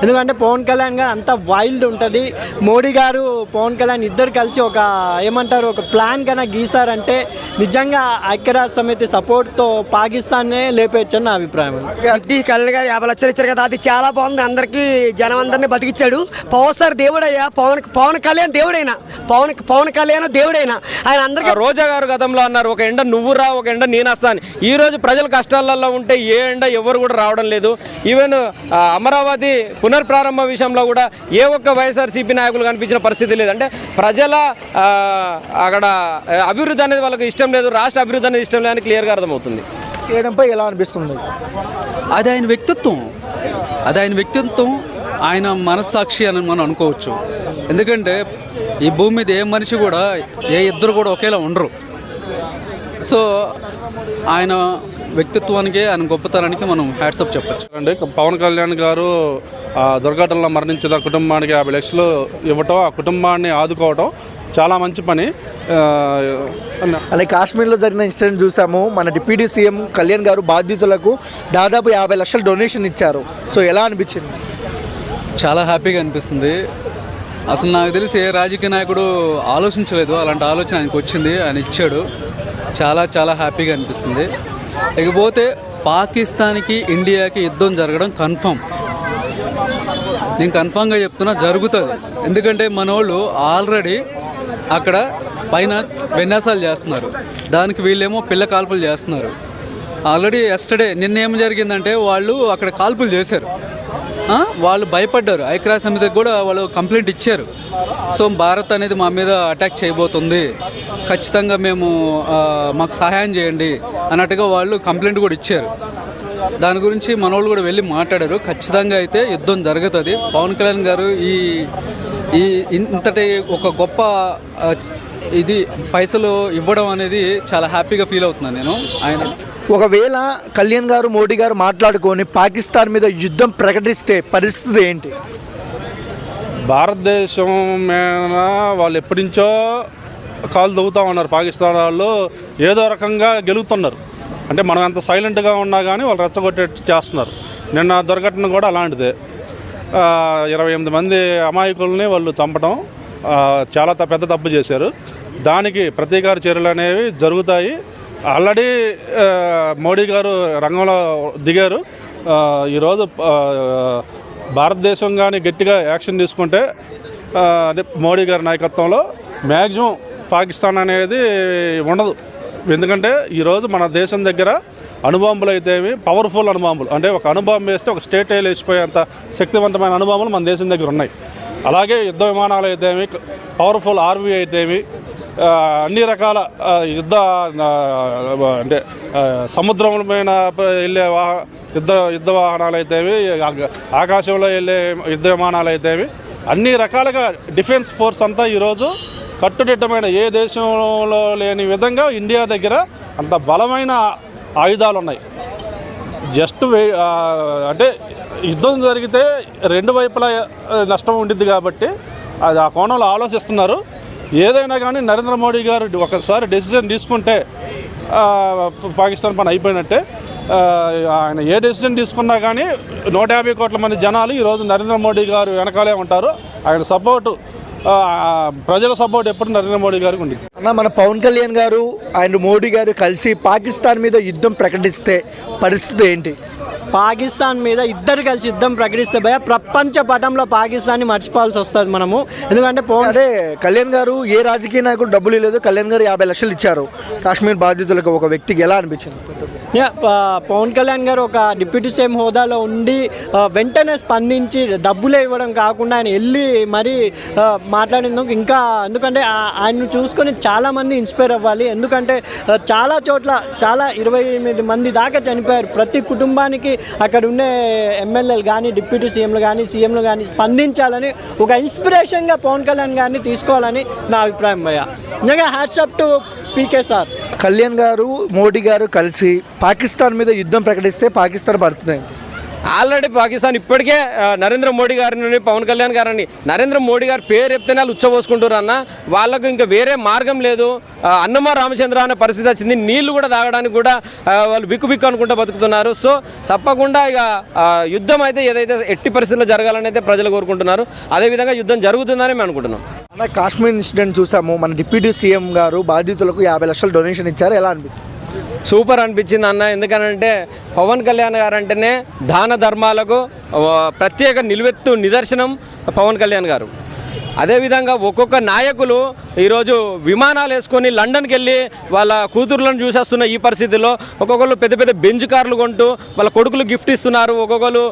ఎందుకంటే పవన్ కళ్యాణ్ గారు అంత వైల్డ్ ఉంటుంది. మోడీ గారు పవన్ కళ్యాణ్ ఇద్దరు కలిసి ఒక ఏమంటారు ఒక ప్లాన్ కన్నా గీసారంటే నిజంగా ఐక్యరాజ్య సమితి సపోర్ట్తో పాకిస్తాన్నే లేపేయచ్చని నా అభిప్రాయం. కళ్యాణ్ గారు 50 లక్షలు ఇచ్చారు కదా, అది చాలా బాగుంది. అందరికీ జనం అందరినీ బతికిచ్చాడు. పవర్ స్టార్ దేవుడయ్యా, పవన్ కళ్యాణ్ దేవుడైనా, పవన్ కళ్యాణ్ దేవుడైనా ఆయన అందరికీ. రోజా గారు గతంలో అన్నారు ఒక ఎండ నువ్వు రా, ఒక ఎండ నేను వస్తా అని. ఈ రోజు ప్రజలు కష్టాలలో ఉంటే ఏ ఎండ ఎవరు కూడా రావడం లేదు. ఈవెన్ అమరావతి పునర్ప్రారంభ విషయంలో కూడా ఏ ఒక్క వైఎస్ఆర్సీపీ నాయకులు కనిపించిన పరిస్థితి లేదు. అంటే ప్రజల అక్కడ అభివృద్ధి అనేది వాళ్ళకి ఇష్టం లేదు, రాష్ట్ర అభివృద్ధి అనేది ఇష్టం లేదని క్లియర్గా అర్థమవుతుంది. చేయడంపై ఎలా అనిపిస్తుంది? అది ఆయన వ్యక్తిత్వం, ఆయన మనస్సాక్షి అని మనం అనుకోవచ్చు. ఎందుకంటే ఈ భూమి మీద ఏ మనిషి కూడా ఏ ఇద్దరు కూడా ఒకేలా ఉండరు. సో ఆయన వ్యక్తిత్వానికి, ఆయన గొప్పతనానికి మనం హ్యాట్సప్ చెప్పచ్చు అండి. పవన్ కళ్యాణ్ గారు దుర్ఘటనలో మరణించిన కుటుంబానికి 50 లక్షలు ఇవ్వటం, ఆ కుటుంబాన్ని ఆదుకోవటం చాలా మంచి పని. అలాగే కాశ్మీర్లో జరిగిన ఇన్సిడెంట్ చూసాము. మన డిప్యూటీ సీఎం కళ్యాణ్ గారు బాధితులకు దాదాపు 50 లక్షలు డొనేషన్ ఇచ్చారు. సో ఎలా అనిపించింది? చాలా హ్యాపీగా అనిపిస్తుంది. అసలు నాకు తెలిసి ఏ రాజకీయ నాయకుడు ఆలోచించలేదు, అలాంటి ఆలోచన ఆయనకు వచ్చింది, ఆయన ఇచ్చాడు. చాలా చాలా హ్యాపీగా అనిపిస్తుంది. ఇకపోతే పాకిస్తాన్కి ఇండియాకి యుద్ధం జరగడం కన్ఫర్మ్. నేను కన్ఫామ్గా చెప్తున్నా, జరుగుతుంది. ఎందుకంటే మన వాళ్ళు ఆల్రెడీ అక్కడ పైన విన్యాసాలు చేస్తున్నారు, దానికి వీళ్ళేమో పిల్ల కాల్పులు చేస్తున్నారు. ఆల్రెడీ నిన్న ఏం జరిగిందంటే వాళ్ళు అక్కడ కాల్పులు చేశారు, వాళ్ళు భయపడ్డారు. ఐక్యరాజ్య సమితికి కూడా వాళ్ళు కంప్లైంట్ ఇచ్చారు. సో భారత్ అనేది మా మీద అటాక్ చేయబోతుంది, ఖచ్చితంగా మాకు సహాయం చేయండి అన్నట్టుగా వాళ్ళు కంప్లైంట్ కూడా ఇచ్చారు. దాని గురించి మనోళ్ళు కూడా వెళ్ళి మాట్లాడారు. ఖచ్చితంగా అయితే యుద్ధం జరుగుతుంది. పవన్ కళ్యాణ్ గారు ఈ ఇంతటి ఒక గొప్ప ఇది పైసలు ఇవ్వడం అనేది చాలా హ్యాపీగా ఫీల్ అవుతున్నాను నేను. ఆయన ఒకవేళ కళ్యాణ్ గారు మోడీ గారు మాట్లాడుకొని పాకిస్తాన్ మీద యుద్ధం ప్రకటిస్తే పరిస్థితి ఏంటి? భారతదేశం మీద వాళ్ళు ఎప్పటి నుంచో కాలు దవ్వుతూ ఉన్నారు. పాకిస్తాన్ వాళ్ళు ఏదో రకంగా గెలుగుతున్నారు. అంటే మనం ఎంత సైలెంట్గా ఉన్నా కానీ వాళ్ళు రెచ్చగొట్టేట్టు చేస్తున్నారు. నిన్న దుర్ఘటన కూడా అలాంటిదే. 28 మంది అమాయకుల్ని వాళ్ళు చంపడం చాలా పెద్ద తప్పు చేశారు. దానికి ప్రతీకార చర్యలు అనేవి జరుగుతాయి. ఆల్రెడీ మోడీ గారు రంగంలో దిగారు. ఈరోజు భారతదేశం కానీ గట్టిగా యాక్షన్ తీసుకుంటే అంటే మోడీ గారి నాయకత్వంలో మ్యాక్సిమం పాకిస్తాన్ అనేది ఉండదు. ఎందుకంటే ఈరోజు మన దేశం దగ్గర అణుబాంబులు అయితేమి పవర్ఫుల్ అణుబాంబులు, అంటే ఒక అణుబాంబు వేస్తే ఒక స్టేట్ వేసిపోయేంత శక్తివంతమైన అణుబాంబులు మన దేశం దగ్గర ఉన్నాయి. అలాగే యుద్ధ విమానాలు అయితేమి, పవర్ఫుల్ ఆర్వీ అయితేమి, అన్ని రకాల అంటే సముద్రం పైన వెళ్ళే యుద్ధ వాహనాలు అయితేవి, ఆకాశంలో వెళ్ళే యుద్ధ విమానాలు అయితేవి, అన్ని రకాలుగా డిఫెన్స్ ఫోర్స్ అంతా ఈరోజు కట్టుదిట్టమైన ఏ దేశంలో లేని విధంగా ఇండియా దగ్గర అంత బలమైన ఆయుధాలు ఉన్నాయి. జస్ట్ అంటే యుద్ధం జరిగితే రెండు వైపులా నష్టం ఉండిద్ది కాబట్టి అది ఆ కోణంలో ఆలోచిస్తున్నారు. ఏదైనా కానీ నరేంద్ర మోడీ గారు ఒకసారి డెసిషన్ తీసుకుంటే పాకిస్తాన్ పని అయిపోయినట్టే. ఆయన ఏ డెసిషన్ తీసుకున్నా కానీ 150 కోట్ల మంది జనాలు ఈరోజు నరేంద్ర మోడీ గారు వెనకాలే ఉంటారు. ఆయన సపోర్టు, ప్రజల సపోర్ట్ ఎప్పుడు నరేంద్ర మోడీ గారికి ఉంది. అన్న, మన పవన్ కళ్యాణ్ గారు ఆయన మోడీ గారు కలిసి పాకిస్తాన్ మీద యుద్ధం ప్రకటిస్తే పరిస్థితి ఏంటి? పాకిస్తాన్ మీద ఇద్దరు కలిసి యుద్ధం ప్రకటిస్తే భయ ప్రపంచ పటంలో పాకిస్తాన్ని మర్చిపోవాల్సి వస్తుంది మనము. ఎందుకంటే కళ్యాణ్ గారు ఏ రాజకీయ నాయకుడు డబ్బులు ఇవ్వలేదు, కళ్యాణ్ గారు 50 లక్షలు ఇచ్చారు కాశ్మీర్ బాధితులకు. ఒక వ్యక్తికి ఎలా అనిపించింది? పవన్ కళ్యాణ్ గారు ఒక డిప్యూటీ సీఎం హోదాలో ఉండి వెంటనే స్పందించి డబ్బులే ఇవ్వడం కాకుండా ఆయన వెళ్ళి మరీ మాట్లాడేందుకు ఇంకా, ఎందుకంటే ఆయన్ను చూసుకొని చాలామంది ఇన్స్పైర్ అవ్వాలి. ఎందుకంటే చాలా చోట్ల 28 మంది దాకా చనిపోయారు. ప్రతి కుటుంబానికి అక్కడ ఉండే ఎమ్మెల్యేలు కానీ, డిప్యూటీ సీఎంలు కానీ, సీఎంలు కానీ స్పందించాలని ఒక ఇన్స్పిరేషన్గా పవన్ కళ్యాణ్ గారిని తీసుకోవాలని నా అభిప్రాయం భయ్య. నిజంగా hats off to PK sir. Kalyan గారు మోడీ గారు కలిసి పాకిస్తాన్ మీద యుద్ధం ప్రకటిస్తే పాకిస్తాన్ పరిస్థితి. ఆల్రెడీ పాకిస్తాన్ ఇప్పటికే నరేంద్ర మోడీ గారిని పవన్ కళ్యాణ్ గారిని నరేంద్ర మోడీ గారి పేరు చెప్తేనే వాళ్ళు ఉచ్చబోసుకుంటారు అన్న. వాళ్ళకు ఇంకా వేరే మార్గం లేదు. అన్నమా రామచంద్ర అనే పరిస్థితి వచ్చింది. నీళ్లు కూడా తాగడానికి కూడా వాళ్ళు బిక్కు అనుకుంటూ బతుకుతున్నారు. సో తప్పకుండా ఇక యుద్ధం అయితే ఏదైతే ఎట్టి పరిస్థితుల్లో జరగాలని అయితే ప్రజలు కోరుకుంటున్నారు. అదేవిధంగా యుద్ధం జరుగుతుందని మేము అనుకుంటున్నాం. అన్న కాశ్మీర్ ఇన్సిడెంట్ చూసాము. మన డిప్యూటీ సీఎం గారు బాధితులకు 50 లక్షలు డొనేషన్ ఇచ్చారు. ఎలా అనిపించింది? సూపర్ అనిపించింది అన్న. ఎందుకంటే పవన్ కళ్యాణ్ గారు అంటేనే దాన ధర్మాలకు ప్రత్యేక నిలువెత్తు నిదర్శనం పవన్ కళ్యాణ్ గారు. అదేవిధంగా ఒక్కొక్క నాయకులు ఈరోజు విమానాలు వేసుకొని లండన్కి వెళ్ళి వాళ్ళ కూతుర్లను చూసేస్తున్న ఈ పరిస్థితుల్లో ఒక్కొక్కరు పెద్ద పెద్ద బెంచ్ కార్లు కొంటూ వాళ్ళ కొడుకులు గిఫ్ట్ ఇస్తున్నారు. ఒక్కొక్కరు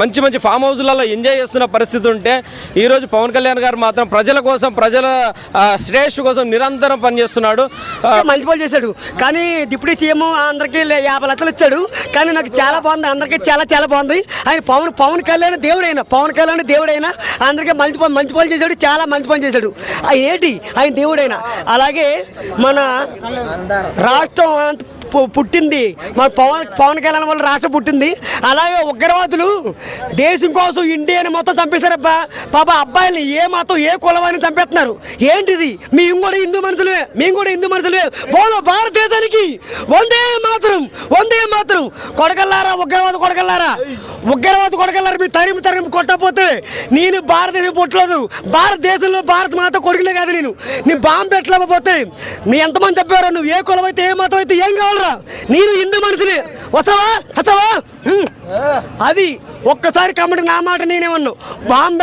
మంచి మంచి ఫామ్ హౌస్లలో ఎంజాయ్ చేస్తున్న పరిస్థితి ఉంటే ఈరోజు పవన్ కళ్యాణ్ గారు మాత్రం ప్రజల కోసం, ప్రజల శ్రేయస్సు కోసం నిరంతరం పనిచేస్తున్నాడు. మంచి పని చేశాడు. కానీ డిప్యూటీ సీఎం అందరికీ 50 లక్షలు ఇచ్చాడు. కానీ నాకు చాలా బాగుంది. అందరికీ చాలా చాలా బాగుంది. ఆయన పవన్ కళ్యాణ్ దేవుడైనా అందరికీ మంచి పని చేశాడు. చాలా మంచి పని చేశాడు. ఏంటి ఆయన దేవుడైనా. అలాగే మన రాష్ట్రం పుట్టింది మన పవన్ కళ్యాణ్ వల్ల రాష్ట్రం పుట్టింది. అలాగే ఉగ్రవాదులు దేశం కోసం ఇండియాని మొత్తం చంపేశారబ్బా. పాప అబ్బాయిని ఏ మాత్రం ఏ కులవాన్ని చంపేస్తున్నారు. ఏంటిది? మేము కూడా హిందూ మనుషులే. బోలో భారతదేశానికి వందే మాత్రం. కొడకల్లారా ఉగ్రవాద కొడకల్లారా మీరు తరిమి కొట్టకపోతే నేను భారతదేశం పుట్టలేదు. భారతదేశంలో భారత మాత కొడుకునే కాదు. నేను బాంబు పెట్టలేకపోతే మీ ఎంతమంది చెప్పారో నువ్వు ఏ కులం అయితే ఏ మతం అయితే ఏం కావాలరా? నేను హిందూ మనుషులే. వస్తావా? అది ఒక్కసారి కమ్మటి నా మాట నేనేమన్నావు. బాంబు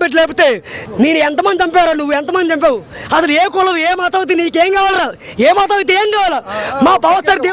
పెట్టలేకపోతే నేను ఎంతమంది చంపారో నువ్వు ఎంతమంది చంపావు? అసలు ఏ కులం ఏ మతం అయితే నీకేం కావాలరా? ఏ మతం అయితే ఏం కావాలా? మా పవర్ స్టార్